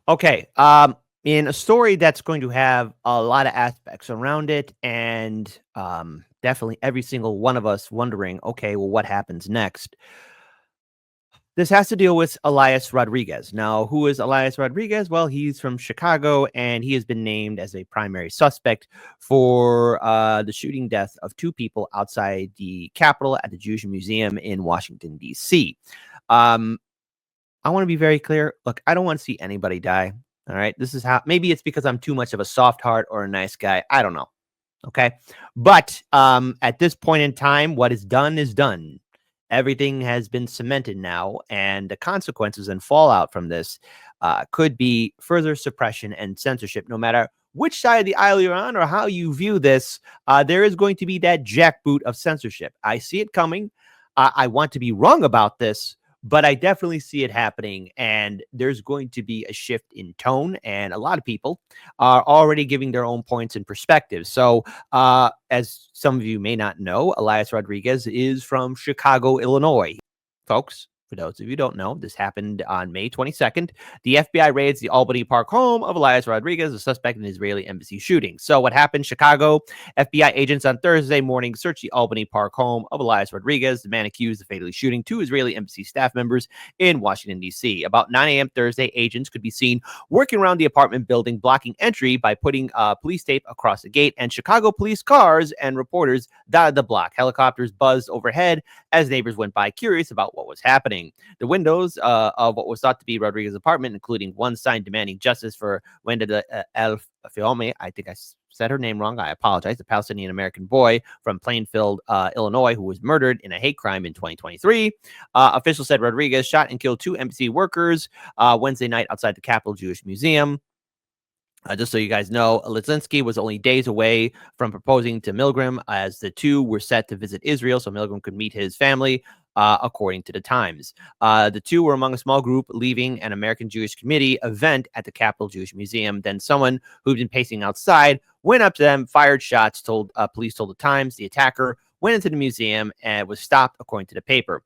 Okay. In a story that's going to have a lot of aspects around it, and definitely every single one of us wondering, okay, well, what happens next? This has to deal with Elias Rodriguez. Now, who is Elias Rodriguez? Well, he's from Chicago, and he has been named as a primary suspect for the shooting death of two people outside the Capitol at the Jewish Museum in Washington, D.C. Um, I want to be very clear. Look, I don't want to see anybody die. All right. This is how maybe it's because I'm too much of a soft heart or a nice guy. I don't know. Okay. But at this point in time, what is done is done. Everything has been cemented now, and the consequences and fallout from this could be further suppression and censorship, no matter which side of the aisle you're on or how you view this. There is going to be that jackboot of censorship. I see it coming. I want to be wrong about this, but I definitely see it happening, and there's going to be a shift in tone, and a lot of people are already giving their own points and perspectives. So, as some of you may not know, Elias Rodriguez is from Chicago, Illinois. Folks, for those of you who don't know, this happened on May 22nd. The FBI raids the Albany Park home of Elias Rodriguez, a suspect in an Israeli embassy shooting. So, what happened? Chicago FBI agents on Thursday morning searched the Albany Park home of Elias Rodriguez, the man accused of fatally shooting two Israeli embassy staff members in Washington, D.C. About 9 a.m. Thursday, agents could be seen working around the apartment building, blocking entry by putting police tape across the gate, and Chicago police cars and reporters dotted the block. Helicopters buzzed overhead as neighbors went by, curious about what was happening. The windows of what was thought to be Rodriguez's apartment, including one sign demanding justice for Wenda El Fiome, I think I said her name wrong. I apologize. The Palestinian American boy from Plainfield, Illinois, who was murdered in a hate crime in 2023. Officials said Rodriguez shot and killed two embassy workers Wednesday night outside the Capitol Jewish Museum. Just so you guys know, Lizinski was only days away from proposing to Milgram as the two were set to visit Israel so Milgram could meet his family, according to the Times. The two were among a small group leaving an American Jewish Committee event at the Capitol Jewish Museum. Then someone who'd been pacing outside went up to them, fired shots, police told the Times. The attacker went into the museum and was stopped, according to the paper.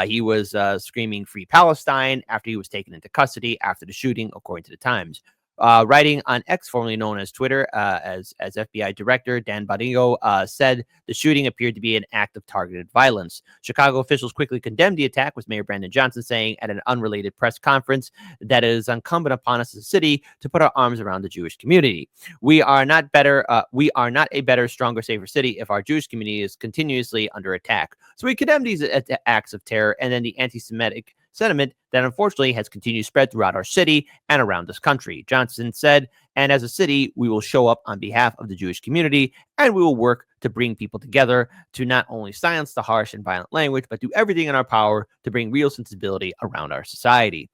He was screaming "Free Palestine" after he was taken into custody after the shooting, according to the Times. Writing on X, formerly known as Twitter, as FBI Director Dan Badillo said the shooting appeared to be an act of targeted violence. Chicago officials quickly condemned the attack, with Mayor Brandon Johnson saying at an unrelated press conference that it is incumbent upon us as a city to put our arms around the Jewish community. We are not better. We are not a better, stronger, safer city if our Jewish community is continuously under attack. So we condemn these acts of terror, and then the anti-Semitic sentiment that unfortunately has continued to spread throughout our city and around this country. Johnson said, and as a city, we will show up on behalf of the Jewish community, and we will work to bring people together to not only silence the harsh and violent language, but do everything in our power to bring real sensibility around our society.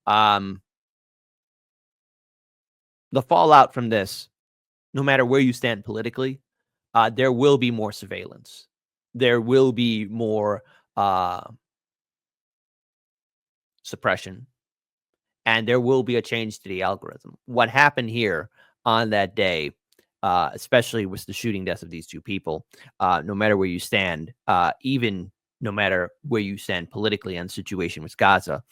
The fallout from this, no matter where you stand politically, there will be more surveillance. There will be more suppression, and there will be a change to the algorithm. What happened here on that day, especially with the shooting deaths of these two people, no matter where you stand, even no matter where you stand politically on the situation with Gaza,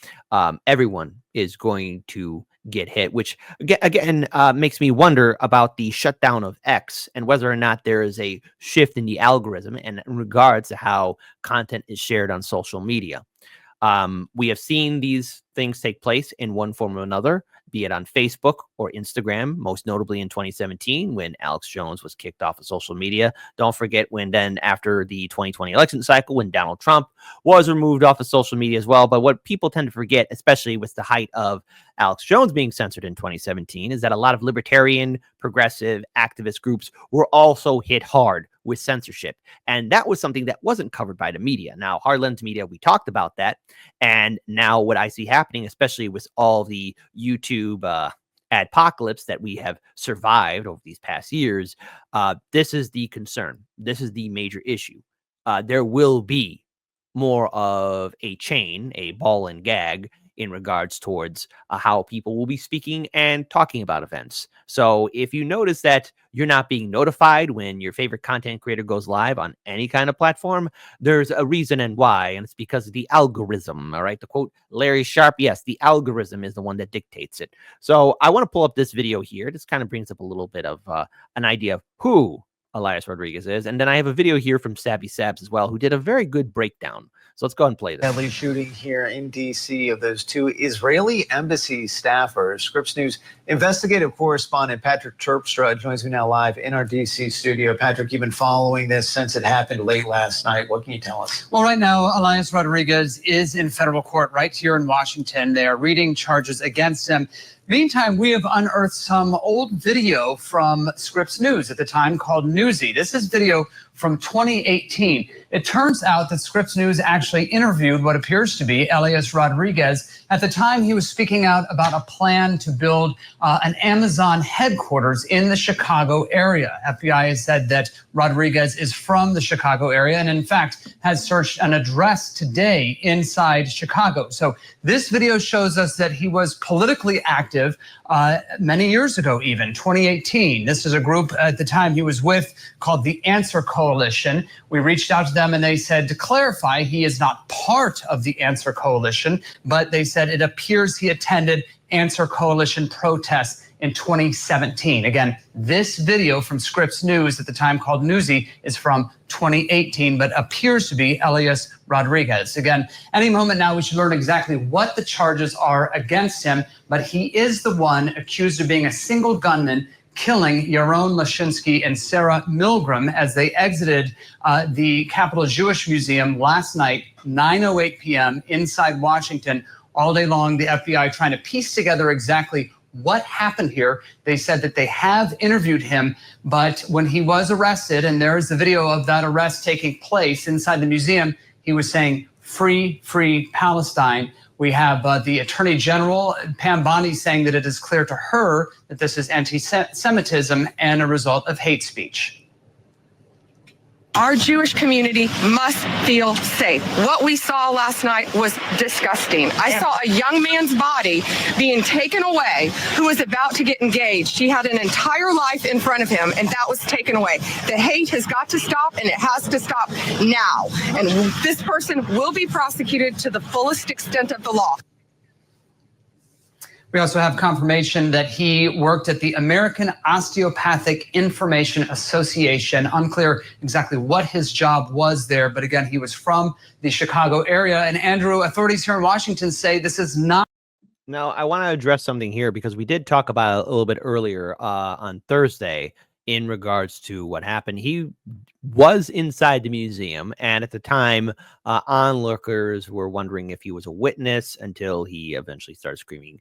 everyone is going to get hit, which again makes me wonder about the shutdown of X and whether or not there is a shift in the algorithm and in regards to how content is shared on social media. We have seen these things take place in one form or another, be it on Facebook or Instagram, most notably in 2017 when Alex Jones was kicked off of social media. Don't forget when then after the 2020 election cycle, when Donald Trump was removed off of social media as well. But what people tend to forget, especially with the height of Alex Jones being censored in 2017, is that a lot of libertarian, progressive, activist groups were also hit hard with censorship. And that was something that wasn't covered by the media. Now, Hardlands Media, we talked about that. And now what I see happening, especially with all the YouTube adpocalypse that we have survived over these past years, this is the concern. This is the major issue. There will be more of a chain, a ball and gag, in regards towards how people will be speaking and talking about events. So if you notice that you're not being notified when your favorite content creator goes live on any kind of platform, there's a reason and why, and it's because of the algorithm. All right. To quote Larry Sharp, yes, the algorithm is the one that dictates it. So I want to pull up this video here. This kind of brings up a little bit of an idea of who Elias Rodriguez is. And then I have a video here from Sabby Sabs as well, who did a very good breakdown. So let's go ahead and play this. Deadly shooting here in D.C. of those two Israeli embassy staffers. Scripps News investigative correspondent Patrick Terpstra joins me now live in our D.C. studio. Patrick, you've been following this since it happened late last night. What can you tell us? Well, right now, Elias Rodriguez is in federal court right here in Washington. They are reading charges against him. Meantime, we have unearthed some old video from Scripps News at the time called Newsy. This is video from 2018. It turns out that Scripps News actually interviewed what appears to be Elias Rodriguez. At the time, he was speaking out about a plan to build an Amazon headquarters in the Chicago area. FBI has said that Rodriguez is from the Chicago area and, in fact, has searched an address today inside Chicago. So this video shows us that he was politically active many years ago, even 2018. This is a group at the time he was with called the Answer Coalition. We reached out to them and they said, to clarify, he is not part of the Answer Coalition, but they said it appears he attended Answer Coalition protests in 2017. Again, this video from Scripps News at the time called Newsy is from 2018, but appears to be Elias Rodriguez. Again, any moment now we should learn exactly what the charges are against him, but he is the one accused of being a single gunman killing Yaron Lashinsky and Sarah Milgram as they exited the Capitol Jewish Museum last night, 9:08 p.m. inside Washington. All day long, the FBI trying to piece together exactly what happened here. They said that they have interviewed him, but when he was arrested, and there is the video of that arrest taking place inside the museum, he was saying, "Free, free Palestine." We have the Attorney General, Pam Bondi, saying that it is clear to her that this is anti-Semitism and a result of hate speech. Our Jewish community must feel safe. What we saw last night was disgusting. I saw a young man's body being taken away who was about to get engaged. He had an entire life in front of him, and that was taken away. The hate has got to stop, and it has to stop now. And this person will be prosecuted to the fullest extent of the law. We also have confirmation that he worked at the American Osteopathic Information Association. Unclear exactly what his job was there, but again, he was from the Chicago area. And Andrew, authorities here in Washington say this is not. Now, I want to address something here because we did talk about it a little bit earlier on Thursday in regards to what happened. He was inside the museum, and at the time, onlookers were wondering if he was a witness until he eventually started screaming,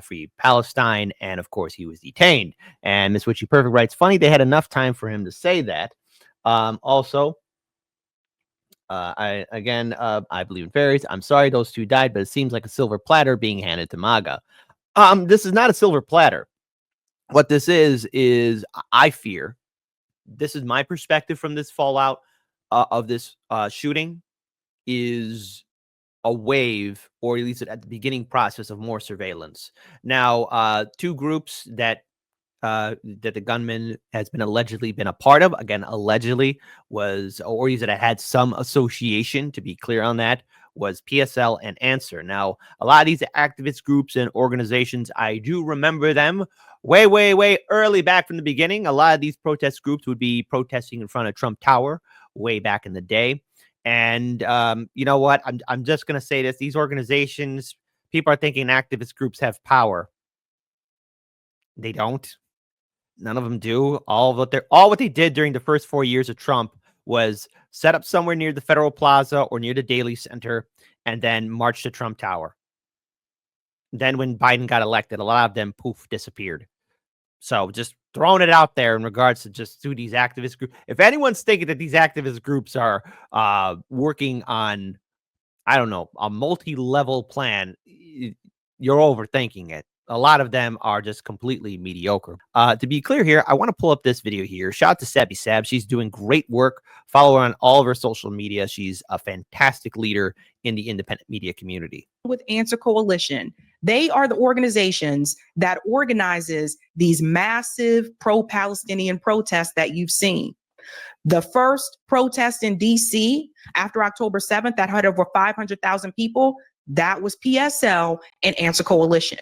"Free Palestine," and of course, he was detained. And Miss Witchy Perfect writes, "Funny they had enough time for him to say that." Also, I believe in fairies. I'm sorry those two died, but it seems like a silver platter being handed to MAGA. This is not a silver platter. What this is I fear, this is my perspective from this fallout of this shooting, is a wave, or at least at the beginning process of more surveillance. Now, two groups that the gunman has been allegedly been a part of, again, allegedly, was, or that it had some association, to be clear on that, was PSL and Answer. Now, a lot of these activist groups and organizations, I do remember them way, way, way early back from the beginning. A lot of these protest groups would be protesting in front of Trump Tower way back in the day. And you know what? I'm just going to say this. These organizations, people are thinking activist groups have power. They don't. None of them do. All what they did during the first 4 years of Trump was set up somewhere near the Federal Plaza or near the Daily Center and then march to Trump Tower. Then when Biden got elected, a lot of them, poof, disappeared. So just throwing it out there in regards to just to these activist groups. If anyone's thinking that these activist groups are working on, I don't know, a multi-level plan, you're overthinking it. A lot of them are just completely mediocre. To be clear here, I want to pull up this video here. Shout out to Sabby Sab. She's doing great work. Follow her on all of her social media. She's a fantastic leader in the independent media community. With Answer Coalition, they are the organizations that organizes these massive pro-Palestinian protests that you've seen. The first protest in DC after October 7th that had over 500,000 people, that was PSL and Answer Coalition.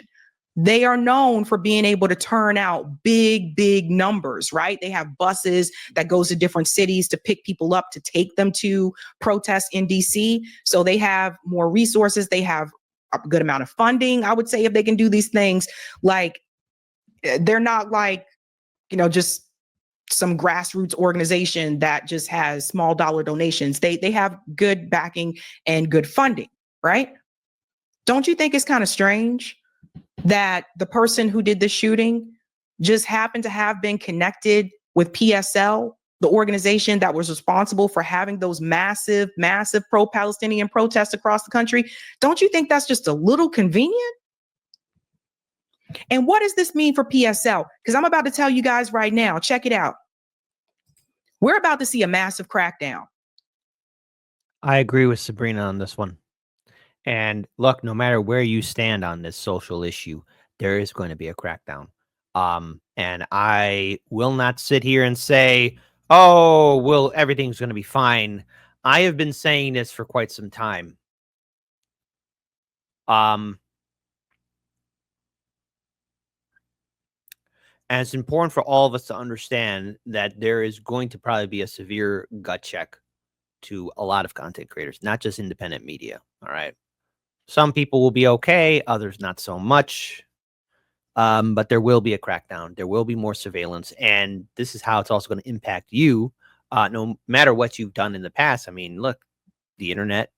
They are known for being able to turn out big, big numbers, right? They have buses that goes to different cities to pick people up to take them to protests in DC. So they have more resources. They have a good amount of funding, I would say, if they can do these things. Like, they're not like, just some grassroots organization that just has small dollar donations. They have good backing and good funding, right? Don't you think it's kind of strange that the person who did the shooting just happened to have been connected with PSL, the organization that was responsible for having those massive, massive pro-Palestinian protests across the country? Don't you think that's just a little convenient? And what does this mean for PSL? Because I'm about to tell you guys right now, check it out. We're about to see a massive crackdown. I agree with Sabrina on this one. And look, no matter where you stand on this social issue, there is going to be a crackdown. And I will not sit here and say, oh, well, everything's going to be fine. I have been saying this for quite some time. And it's important for all of us to understand that there is going to probably be a severe gut check to a lot of content creators, not just independent media. All right. Some people will be okay, others not so much. But there will be a crackdown. There will be more surveillance. And this is how it's also going to impact you, no matter what you've done in the past. I mean, look, the internet,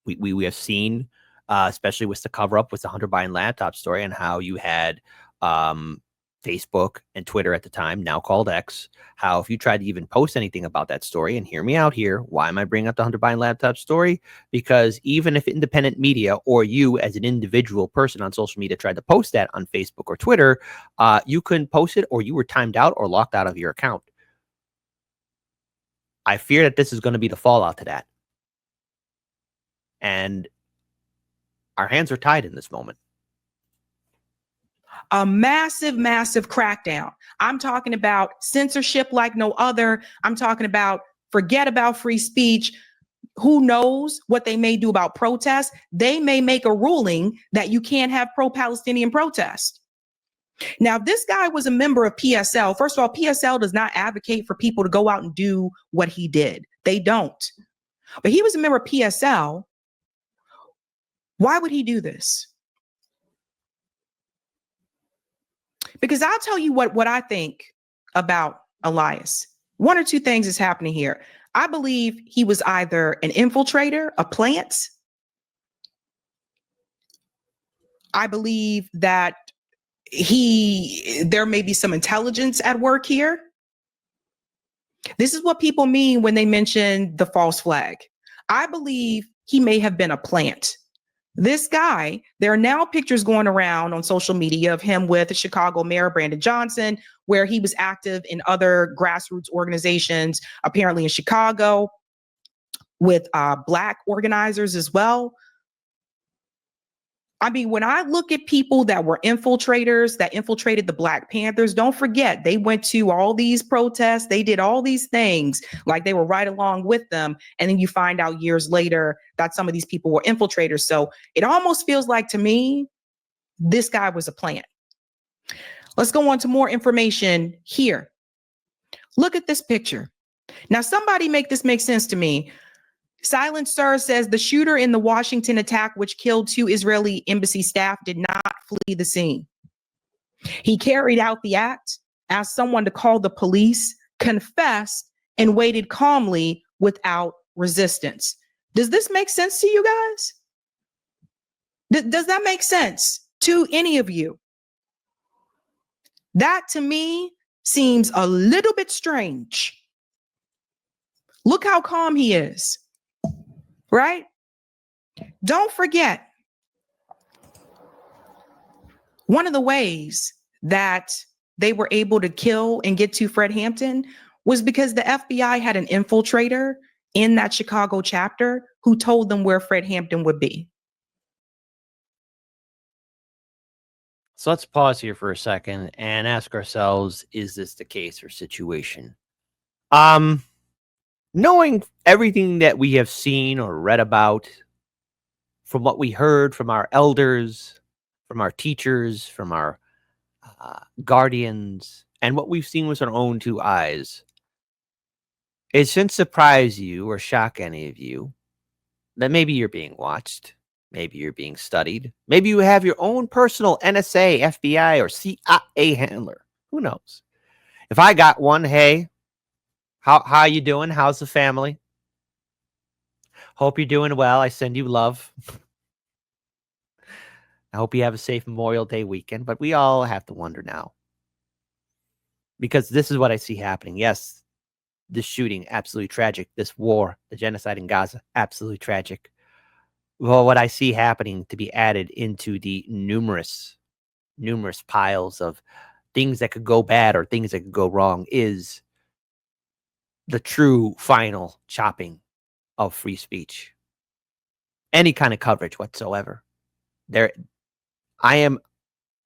we have seen, especially with the cover up with the Hunter Biden laptop story, and how you had Facebook and Twitter at the time, now called X, how if you tried to even post anything about that story, and hear me out here, why am I bringing up the Hunter Biden laptop story? Because even if independent media or you as an individual person on social media tried to post that on Facebook or Twitter, you couldn't post it, or you were timed out or locked out of your account. I fear that this is going to be the fallout to that. And our hands are tied in this moment. A massive, massive crackdown. I'm talking about censorship like no other. I'm talking about forget about free speech. Who knows what they may do about protests? They may make a ruling that you can't have pro-Palestinian protests. Now, this guy was a member of PSL. First of all, PSL does not advocate for people to go out and do what he did. They don't. But he was a member of PSL. Why would he do this? Because I'll tell you what I think about Elias. One or two things is happening here. I believe he was either an infiltrator, a plant. I believe that there may be some intelligence at work here. This is what people mean when they mention the false flag. I believe he may have been a plant. This guy, there are now pictures going around on social media of him with Chicago Mayor Brandon Johnson, where he was active in other grassroots organizations, apparently in Chicago, with Black organizers as well. I mean, when I look at people that were infiltrators, that infiltrated the Black Panthers, don't forget, they went to all these protests. They did all these things like they were right along with them. And then you find out years later that some of these people were infiltrators. So it almost feels like, to me, this guy was a plant. Let's go on to more information here. Look at this picture. Now, somebody make this make sense to me. Silent Sir says the shooter in the Washington attack, which killed 2 Israeli embassy staff, did not flee the scene. He carried out the act, asked someone to call the police, confessed, and waited calmly without resistance. Does this make sense to you guys? Does that make sense to any of you? That, to me, seems a little bit strange. Look how calm he is. Right? Don't forget, One of the ways that they were able to kill and get to Fred Hampton was because the FBI had an infiltrator in that Chicago chapter who told them where Fred Hampton would be. So let's pause here for a second and ask ourselves, is this the case or situation? Knowing everything that we have seen or read about, from what we heard from our elders, from our teachers, from our guardians, and what we've seen with our own two eyes, it shouldn't surprise you or shock any of you that maybe you're being watched, maybe you're being studied, maybe you have your own personal NSA, FBI, or CIA handler. Who knows? If I got one, hey, how you doing? How's the family? Hope you're doing well. I send you love. I hope you have a safe Memorial Day weekend, but we all have to wonder now. Because this is what I see happening. Yes, this shooting, absolutely tragic. This war, the genocide in Gaza, absolutely tragic. Well, what I see happening to be added into the numerous piles of things that could go bad or things that could go wrong is the true final chopping of free speech. Any kind of coverage whatsoever. I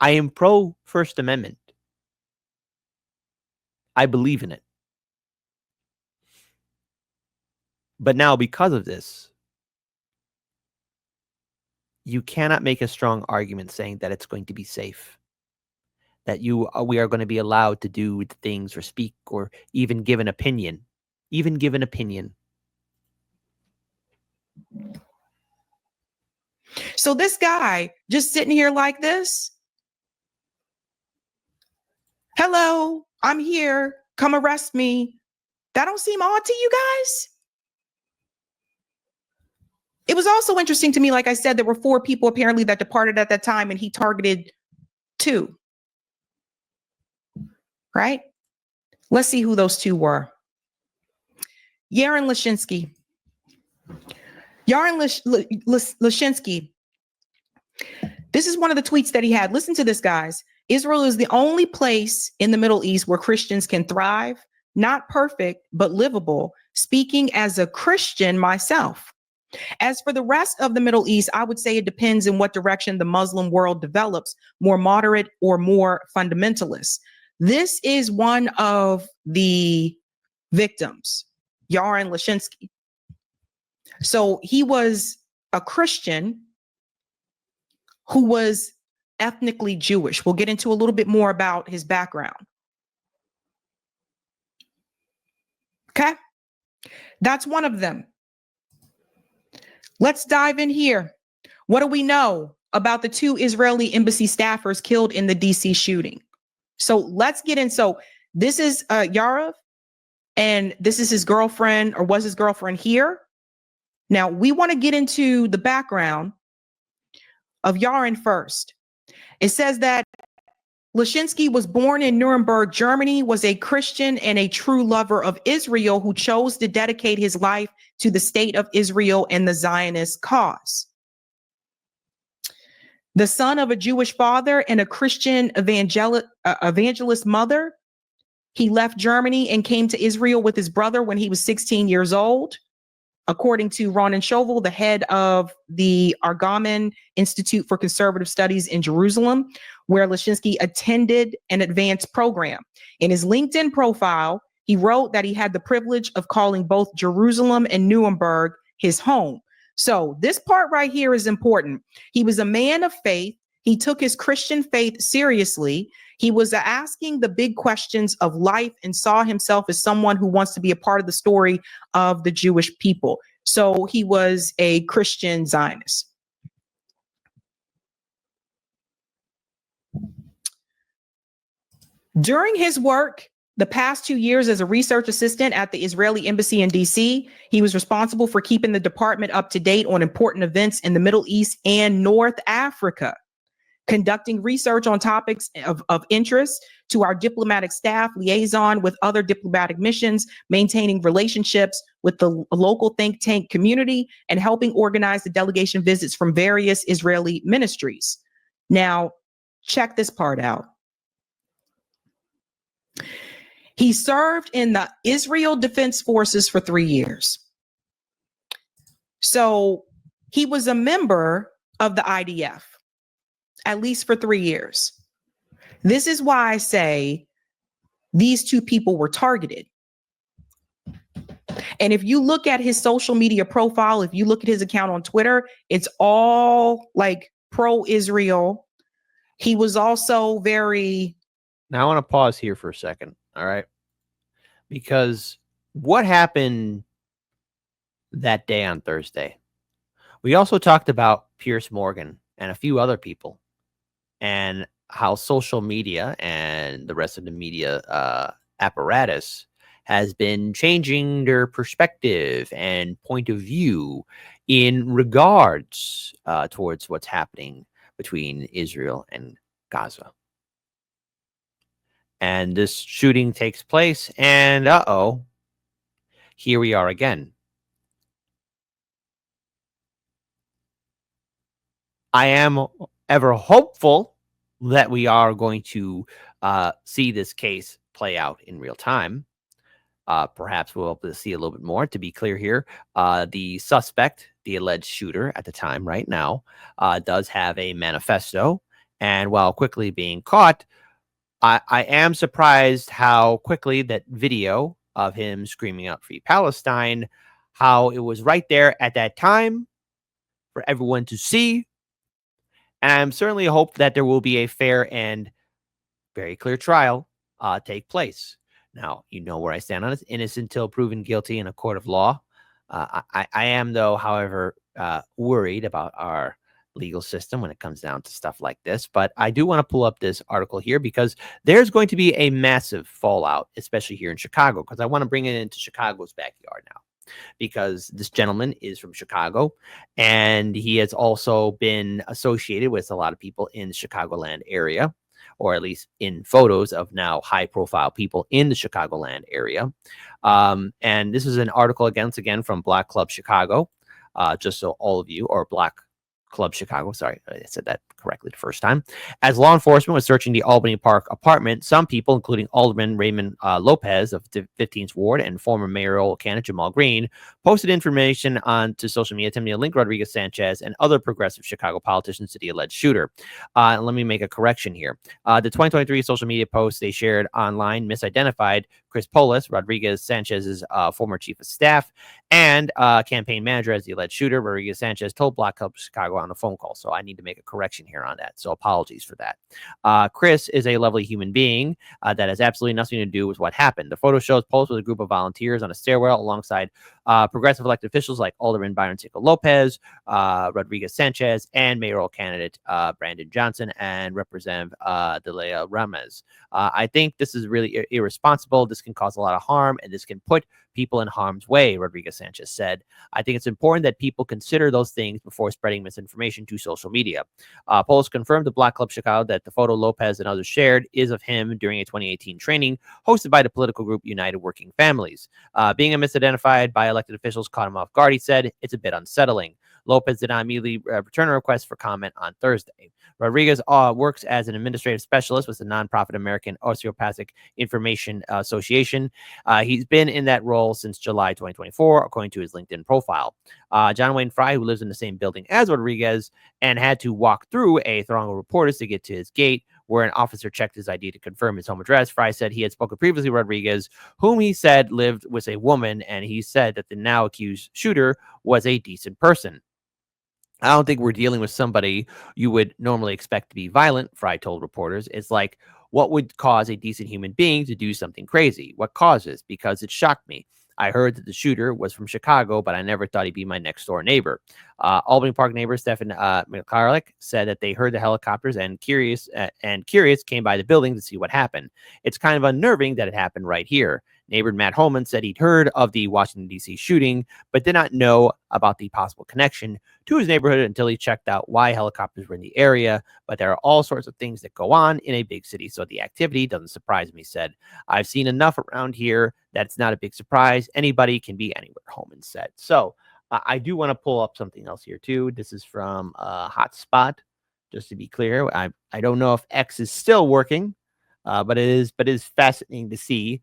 am pro First Amendment. I believe in it. But now, because of this, you cannot make a strong argument saying that it's going to be safe, that we are going to be allowed to do things or speak or even give an opinion. So this guy just sitting here like this. Hello, I'm here. Come arrest me. That don't seem odd to you guys? It was also interesting to me, like I said, there were 4 people apparently that departed at that time, and he targeted 2. Right? Let's see who those 2 were. Yaron Lashinsky. Lashinsky. This is one of the tweets that he had. Listen to this, guys. Israel is the only place in the Middle East where Christians can thrive. Not perfect, but livable. Speaking as a Christian myself. As for the rest of the Middle East, I would say it depends in what direction the Muslim world develops, more moderate or more fundamentalist. This is one of the victims, Yaron Lashinsky. So he was a Christian who was ethnically Jewish. We'll get into a little bit more about his background. Okay, that's one of them. Let's dive in here. What do we know about the 2 Israeli embassy staffers killed in the DC shooting? So let's get in. So this is Yarav, and this is his girlfriend, or was his girlfriend here. Now we want to get into the background of Yaron first. It says that Lashinsky was born in Nuremberg, Germany, was a Christian and a true lover of Israel who chose to dedicate his life to the state of Israel and the Zionist cause. The son of a Jewish father and a Christian evangelist mother, he left Germany and came to Israel with his brother when he was 16 years old. According to Ronan Chauvel, the head of the Argaman Institute for Conservative Studies in Jerusalem, where Lashinsky attended an advanced program. In his LinkedIn profile, he wrote that he had the privilege of calling both Jerusalem and Nuremberg his home. So this part right here is important. He was a man of faith. He took his Christian faith seriously. He was asking the big questions of life and saw himself as someone who wants to be a part of the story of the Jewish people. So he was a Christian Zionist. During his work, the past 2 years as a research assistant at the Israeli embassy in DC, he was responsible for keeping the department up to date on important events in the Middle East and North Africa, conducting research on topics of interest to our diplomatic staff, liaison with other diplomatic missions, maintaining relationships with the local think tank community, and helping organize the delegation visits from various Israeli ministries. Now, Check this part out. He served in the Israel Defense Forces for 3 years. So he was a member of the IDF, at least for 3 years. This is why I say these two people were targeted. And if you look at his social media profile, if you look at his account on Twitter, it's all like pro-Israel. He was also very... Now I want to pause here for a second. All right. Because what happened that day on Thursday? We also talked about Pierce Morgan and a few other people and how social media and the rest of the media apparatus has been changing their perspective and point of view in regards towards what's happening between Israel and Gaza. And this shooting takes place, and here we are again. I am ever hopeful that we are going to see this case play out in real time. Perhaps we'll be able to see a little bit more. To be clear here, the suspect, the alleged shooter at the time right now, does have a manifesto. And while quickly being caught, I am surprised how quickly that video of him screaming out Free Palestine, how it was right there at that time for everyone to see. And I'm certainly hope that there will be a fair and very clear trial take place. Now, you know where I stand on this. Innocent until proven guilty in a court of law. I am, though, however, worried about our legal system when it comes down to stuff like this. But I do want to pull up this article here because there's going to be a massive fallout, especially here in Chicago, because I want to bring it into Chicago's backyard now. Because this gentleman is from Chicago, and he has also been associated with a lot of people in the Chicagoland area, or at least in photos of now high-profile people in the Chicagoland area. And this is an article again from Black Club Chicago, just so all of you, or Black Club Chicago, sorry, I said that correctly the first time. As law enforcement was searching the Albany Park apartment, some people, including Alderman Raymond Lopez of the 15th Ward and former mayoral candidate Jamal Green, posted information onto social media attempting to link Rodriguez Sanchez and other progressive Chicago politicians to the alleged shooter. Let me make a correction here. The 2023 social media post they shared online misidentified Chris Polis, Rodriguez Sanchez's former chief of staff and campaign manager, as the alleged shooter. Rodriguez Sanchez told Black Club Chicago on a phone call. So I need to make a correction here on that. So apologies for that. Chris is a lovely human being that has absolutely nothing to do with what happened. The photo shows Polis with a group of volunteers on a stairwell alongside progressive elected officials like Alderman Byron Tico Lopez, Rodriguez Sanchez, and mayoral candidate Brandon Johnson and Representative Delia Ramirez. I think this is really irresponsible. This can cause a lot of harm, and this can put people in harm's way, Rodriguez Sanchez said. I think it's important that people consider those things before spreading misinformation to social media. Polis confirmed to Black Club Chicago that the photo Lopez and others shared is of him during a 2018 training hosted by the political group United Working Families. Being a misidentified by elected officials caught him off guard, he said. It's a bit unsettling. Lopez did not immediately return a request for comment on Thursday. Rodriguez works as an administrative specialist with the nonprofit American Osteopathic Information Association. He's been in that role since July 2024, according to his LinkedIn profile. John Wayne Fry, who lives in the same building as Rodriguez and had to walk through a throng of reporters to get to his gate, where an officer checked his ID to confirm his home address. Fry said he had spoken previously with Rodriguez, whom he said lived with a woman, and he said that the now accused shooter was a decent person. I don't think we're dealing with somebody you would normally expect to be violent, Fry told reporters. It's like, what would cause a decent human being to do something crazy? What causes? Because it shocked me. I heard that the shooter was from Chicago, but I never thought he'd be my next door neighbor. Albany Park neighbor Stephen McCarlick said that they heard the helicopters and curious came by the building to see what happened. It's kind of unnerving that it happened right here. Neighbor Matt Holman said he'd heard of the Washington, D.C. shooting, but did not know about the possible connection to his neighborhood until he checked out why helicopters were in the area. But there are all sorts of things that go on in a big city, so the activity doesn't surprise me, said. I've seen enough around here that it's not a big surprise. Anybody can be anywhere, Holman said. So I do want to pull up something else here, too. This is from Hotspot. just to be clear. I don't know if X is still working, but it is fascinating to see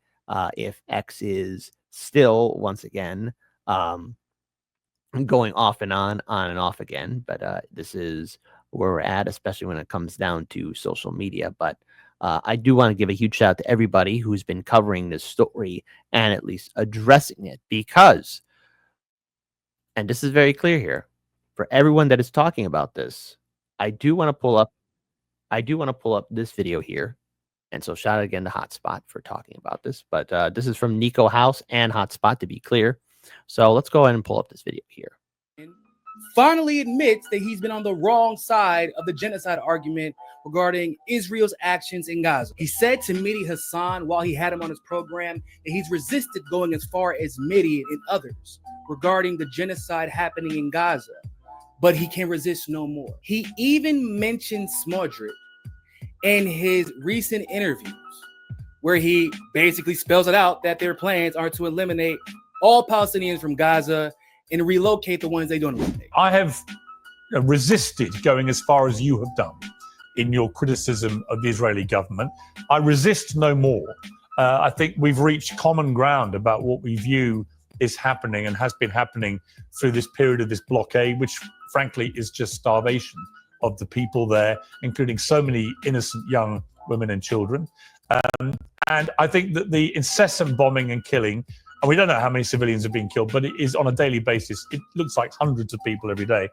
if X is still once again going off and on and off again. But this is where we're at, especially when it comes down to social media. But I do want to give a huge shout out to everybody who's been covering this story and at least addressing it, because, and this is very clear here, for everyone that is talking about this, I do want to pull up this video here. And so shout out again to Hotspot for talking about this. But this is from Nico House and Hotspot, to be clear. So let's go ahead and pull up this video here. Finally admits that he's been on the wrong side of the genocide argument regarding Israel's actions in Gaza. He said to Mehdi Hassan while he had him on his program that he's resisted going as far as Mehdi and others regarding the genocide happening in Gaza, but he can resist no more. He even mentioned Smotrich in his recent interviews, where he basically spells it out that their plans are to eliminate all Palestinians from Gaza and relocate the ones they don't eliminate. I have resisted going as far as you have done in your criticism of the Israeli government. I resist no more. I think we've reached common ground about what we view is happening and has been happening through this period of this blockade, which frankly is just starvation of the people there, including so many innocent young women and children. And I think that the incessant bombing and killing, and we don't know how many civilians have been killed, but it is on a daily basis. It looks like hundreds of people every day,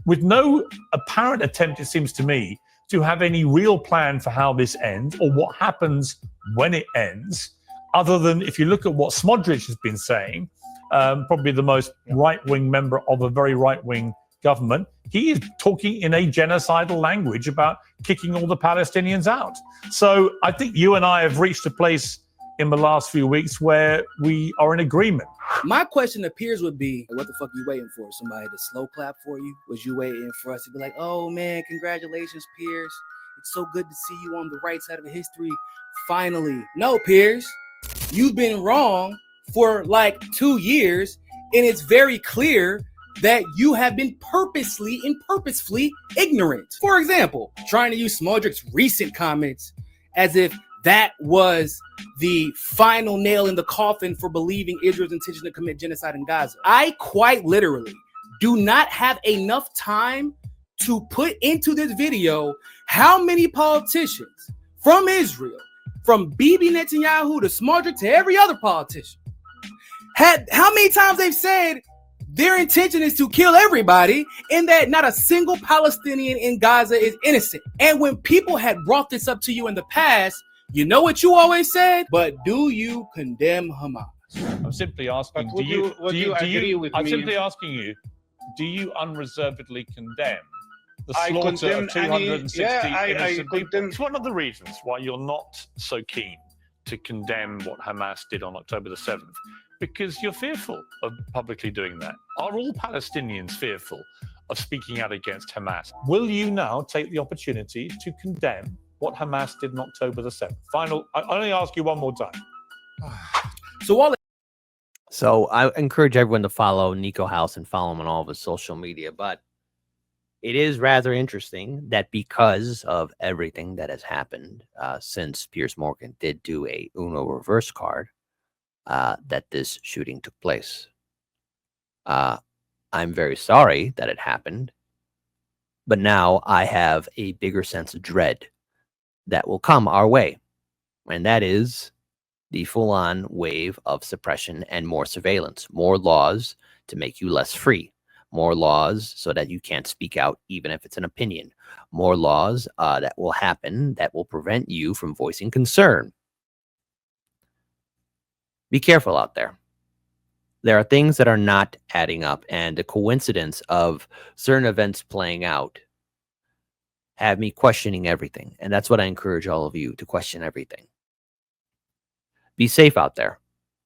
with no apparent attempt, it seems to me, to have any real plan for how this ends or what happens when it ends, other than if you look at what Smotrich has been saying, probably the most right-wing member of a very right-wing government, he is talking in a genocidal language about kicking all the Palestinians out. So I think you and I have reached a place in the last few weeks where we are in agreement. My question appears would be, what the fuck you waiting for? Somebody to slow clap for you? Was you waiting for us to be like, oh man, congratulations, Piers. It's so good to see you on the right side of history. Finally. No, Piers, you've been wrong for like 2 years, and it's very clear that you have been purposefully ignorant. For example, trying to use Smotrich's recent comments as if that was the final nail in the coffin for believing Israel's intention to commit genocide in Gaza. I quite literally do not have enough time to put into this video how many politicians from Israel, from Bibi Netanyahu to Smotrich to every other politician, how many times they've said their intention is to kill everybody and that not a single Palestinian in Gaza is innocent. And when people had brought this up to you in the past, you know what you always said? But do you condemn Hamas? I'm simply asking, do you unreservedly condemn the slaughter of 260 innocent people? It's one of the reasons why you're not so keen to condemn what Hamas did on October the 7th, because you're fearful of publicly doing that. Are all Palestinians fearful of speaking out against Hamas? Will you now take the opportunity to condemn what Hamas did on October the 7th? Final, I only ask you one more time. So I encourage everyone to follow Nico House and follow him on all of his social media. But it is rather interesting that because of everything that has happened since Piers Morgan did do a Uno reverse card, that this shooting took place. I'm very sorry that it happened, but now I have a bigger sense of dread that will come our way, and that is the full-on wave of suppression and more surveillance, more laws to make you less free, more laws so that you can't speak out even if it's an opinion, more laws that will happen that will prevent you from voicing concern. Be careful out there. There are things that are not adding up, and the coincidence of certain events playing out have me questioning everything. And that's what I encourage all of you to question everything. Be safe out there.